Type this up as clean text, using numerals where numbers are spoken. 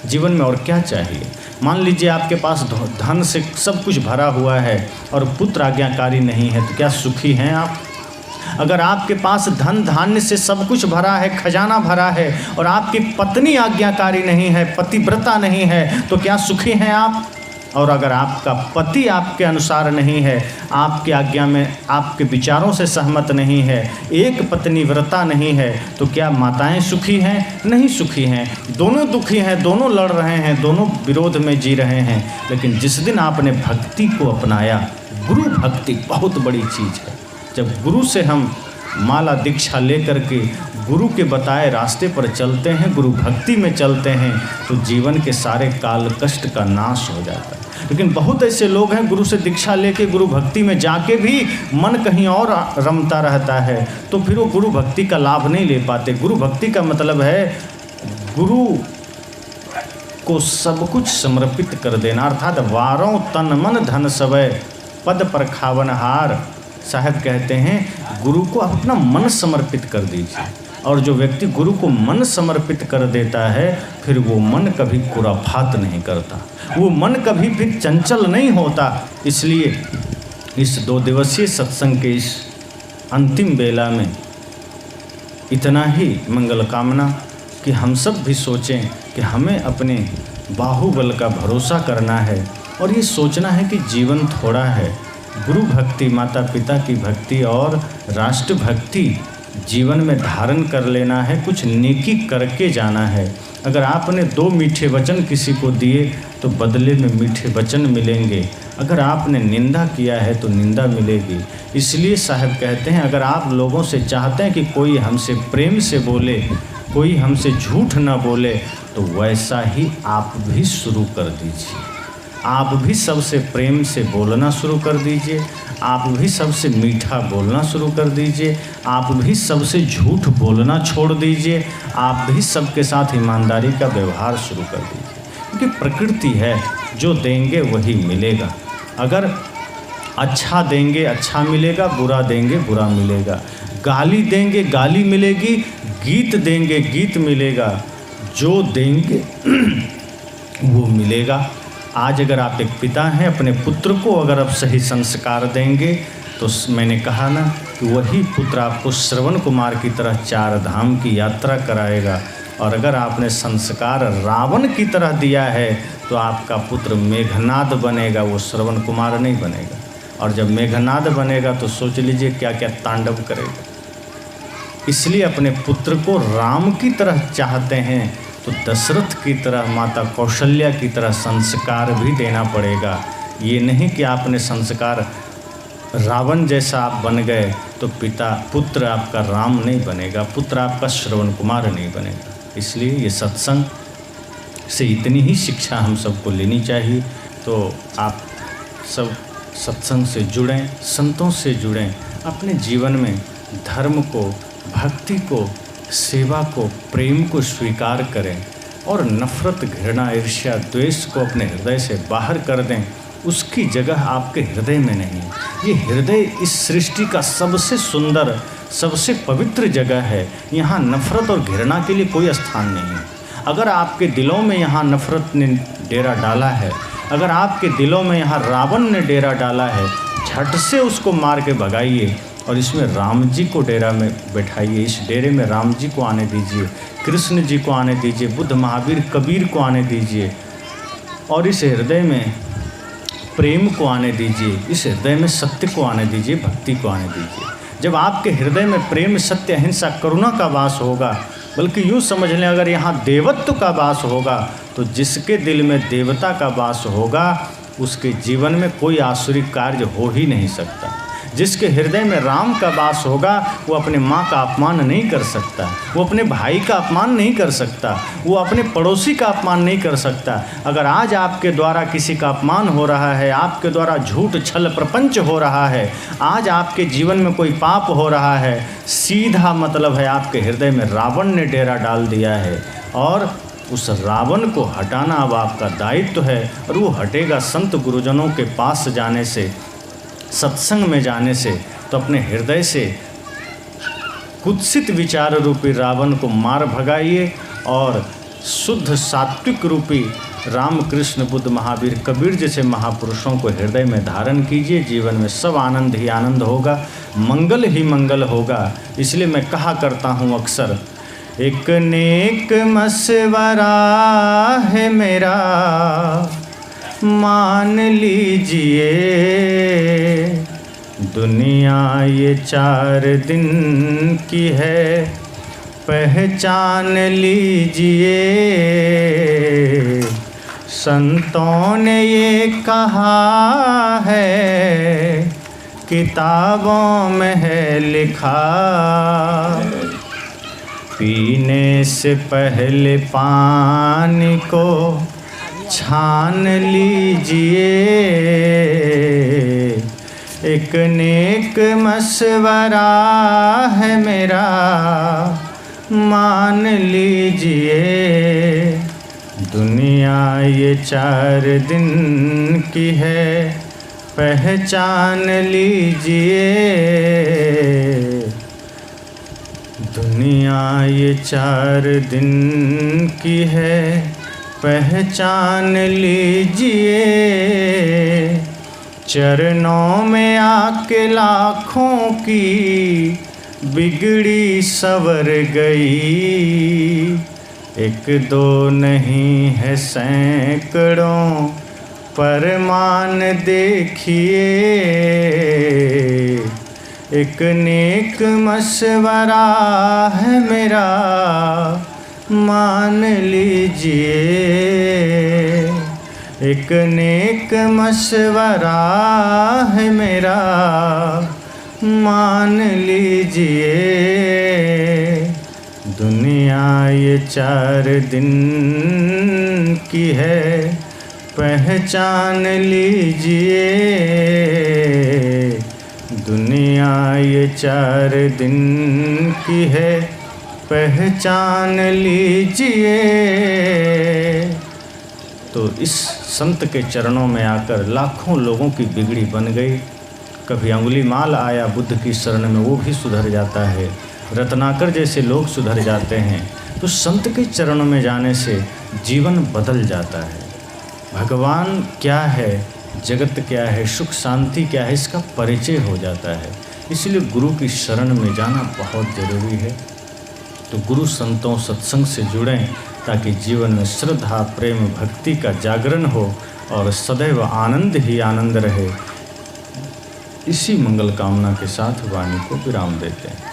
जीवन में और क्या चाहिए। मान लीजिए आपके पास धन से सब कुछ भरा हुआ है और पुत्र आज्ञाकारी नहीं है, तो क्या सुखी हैं आप? अगर आपके पास धन धान्य से सब कुछ भरा है, खजाना भरा है, और आपकी पत्नी आज्ञाकारी नहीं है, पतिव्रता नहीं है, तो क्या सुखी हैं आप? और अगर आपका पति आपके अनुसार नहीं है, आपकी आज्ञा में, आपके विचारों से सहमत नहीं है, एक पत्नी व्रता नहीं है, तो क्या माताएं सुखी हैं? नहीं सुखी हैं। दोनों दुखी हैं, दोनों लड़ रहे हैं, दोनों विरोध में जी रहे हैं। लेकिन जिस दिन आपने भक्ति को अपनाया, गुरु भक्ति बहुत बड़ी चीज़ है। जब गुरु से हम माला दीक्षा लेकर के गुरु के बताए रास्ते पर चलते हैं, गुरु भक्ति में चलते हैं, तो जीवन के सारे काल कष्ट का नाश हो जाता है। लेकिन बहुत ऐसे लोग हैं, गुरु से दीक्षा लेके गुरु भक्ति में जाके भी मन कहीं और रमता रहता है, तो फिर वो गुरु भक्ति का लाभ नहीं ले पाते। गुरु भक्ति का मतलब है गुरु को सब कुछ समर्पित कर देना, अर्थात वारों तन मन धन सबय पद पर खावन हार। साहब कहते हैं गुरु को आप अपना मन समर्पित कर दीजिए, और जो व्यक्ति गुरु को मन समर्पित कर देता है, फिर वो मन कभी खुराफात नहीं करता, वो मन कभी भी चंचल नहीं होता। इसलिए इस 2 दिवसीय सत्संग के इस अंतिम बेला में इतना ही मंगल कामना कि हम सब भी सोचें कि हमें अपने बाहुबल का भरोसा करना है, और ये सोचना है कि जीवन थोड़ा है। गुरु भक्ति, माता पिता की भक्ति और राष्ट्र भक्ति जीवन में धारण कर लेना है, कुछ नेकी करके जाना है। अगर आपने 2 मीठे वचन किसी को दिए तो बदले में मीठे वचन मिलेंगे, अगर आपने निंदा किया है तो निंदा मिलेगी। इसलिए साहब कहते हैं अगर आप लोगों से चाहते हैं कि कोई हमसे प्रेम से बोले, कोई हमसे झूठ न बोले, तो वैसा ही आप भी शुरू कर दीजिए। आप भी सबसे प्रेम से बोलना शुरू कर दीजिए, आप भी सबसे मीठा बोलना शुरू कर दीजिए, आप भी सबसे झूठ बोलना छोड़ दीजिए, आप भी सबके साथ ईमानदारी का व्यवहार शुरू कर दीजिए। क्योंकि प्रकृति है, जो देंगे वही मिलेगा। अगर अच्छा देंगे अच्छा मिलेगा, बुरा देंगे बुरा मिलेगा। गाली देंगे गाली मिलेगी, गीत देंगे गीत मिलेगा। जो देंगे वो मिलेगा। आज अगर आप एक पिता हैं, अपने पुत्र को अगर आप सही संस्कार देंगे, तो मैंने कहा ना कि वही पुत्र आपको श्रवण कुमार की तरह 4 धाम की यात्रा कराएगा। और अगर आपने संस्कार रावण की तरह दिया है, तो आपका पुत्र मेघनाद बनेगा, वो श्रवण कुमार नहीं बनेगा। और जब मेघनाद बनेगा तो सोच लीजिए क्या क्या तांडव करेगा। इसलिए अपने पुत्र को राम की तरह चाहते हैं, तो दशरथ की तरह, माता कौशल्या की तरह संस्कार भी देना पड़ेगा। ये नहीं कि आपने संस्कार रावण जैसा आप बन गए तो पुत्र आपका राम नहीं बनेगा, पुत्र आपका श्रवण कुमार नहीं बनेगा। इसलिए ये सत्संग से इतनी ही शिक्षा हम सबको लेनी चाहिए। तो आप सब सत्संग से जुड़ें, संतों से जुड़ें, अपने जीवन में धर्म को, भक्ति को, सेवा को, प्रेम को स्वीकार करें, और नफ़रत, घृणा, ईर्ष्या, द्वेष को अपने हृदय से बाहर कर दें। उसकी जगह आपके हृदय में नहीं है। ये हृदय इस सृष्टि का सबसे सुंदर, सबसे पवित्र जगह है। यहाँ नफ़रत और घृणा के लिए कोई स्थान नहीं है। अगर आपके दिलों में यहाँ नफ़रत ने डेरा डाला है, अगर आपके दिलों में यहाँ रावण ने डेरा डाला है, झट से उसको मार के भगाइए और इसमें राम जी को डेरा में बैठाइए। इस डेरे में राम जी को आने दीजिए, कृष्ण जी को आने दीजिए, बुद्ध, महावीर, कबीर को आने दीजिए, और इस हृदय में प्रेम को आने दीजिए, इस हृदय में सत्य को आने दीजिए, भक्ति को आने दीजिए। जब आपके हृदय में प्रेम, सत्य, अहिंसा, करुणा का वास होगा, बल्कि यूँ समझ लें अगर यहाँ देवत्व का वास होगा, तो जिसके दिल में देवता का वास होगा उसके जीवन में कोई आसुरिक कार्य हो ही नहीं सकता। जिसके हृदय में राम का वास होगा वो अपने माँ का अपमान नहीं कर सकता, वो अपने भाई का अपमान नहीं कर सकता, वो अपने पड़ोसी का अपमान नहीं कर सकता। अगर आज आपके द्वारा किसी का अपमान हो रहा है, आपके द्वारा झूठ, छल, प्रपंच हो रहा है, आज आपके जीवन में कोई पाप हो रहा है, सीधा मतलब है आपके हृदय में रावण ने डेरा डाल दिया है, और उस रावण को हटाना अब आपका दायित्व है। और वो हटेगा संत गुरुजनों के पास जाने से, सत्संग में जाने से। तो अपने हृदय से कुत्सित विचार रूपी रावण को मार भगाइए और शुद्ध सात्विक रूपी रामकृष्ण बुद्ध महावीर कबीर जैसे महापुरुषों को हृदय में धारण कीजिए। जीवन में सब आनंद ही आनंद होगा, मंगल ही मंगल होगा। इसलिए मैं कहा करता हूँ अक्सर, एक नेक मशवरा है मेरा, मान लीजिए। दुनिया ये 4 दिन की है, पहचान लीजिए। संतों ने ये कहा है, किताबों में है लिखा, पीने से पहले पानी को छान लीजिए। एक नेक मशवरा है मेरा, मान लीजिए। दुनिया ये 4 दिन की है, पहचान लीजिए। दुनिया ये 4 दिन की है, पहचान लीजिए। चरणों में आके लाखों की बिगड़ी सवर गई, एक दो नहीं है सैकड़ों परमान देखिए। एक नेक मशवरा है मेरा, मान लीजिए। एक नेक मशवरा है मेरा, मान लीजिए। दुनिया ये 4 दिन की है, पहचान लीजिए। दुनिया ये 4 दिन की है, पहचान लीजिए। तो इस संत के चरणों में आकर लाखों लोगों की बिगड़ी बन गई। कभी अंगुलीमाल आया बुद्ध की शरण में, वो भी सुधर जाता है। रत्नाकर जैसे लोग सुधर जाते हैं। तो संत के चरणों में जाने से जीवन बदल जाता है। भगवान क्या है, जगत क्या है, सुख शांति क्या है, इसका परिचय हो जाता है। इसलिए गुरु की शरण में जाना बहुत ज़रूरी है। तो गुरु संतों सत्संग से जुड़ें ताकि जीवन में श्रद्धा प्रेम भक्ति का जागरण हो और सदैव आनंद ही आनंद रहे। इसी मंगल कामना के साथ वाणी को विराम देते हैं।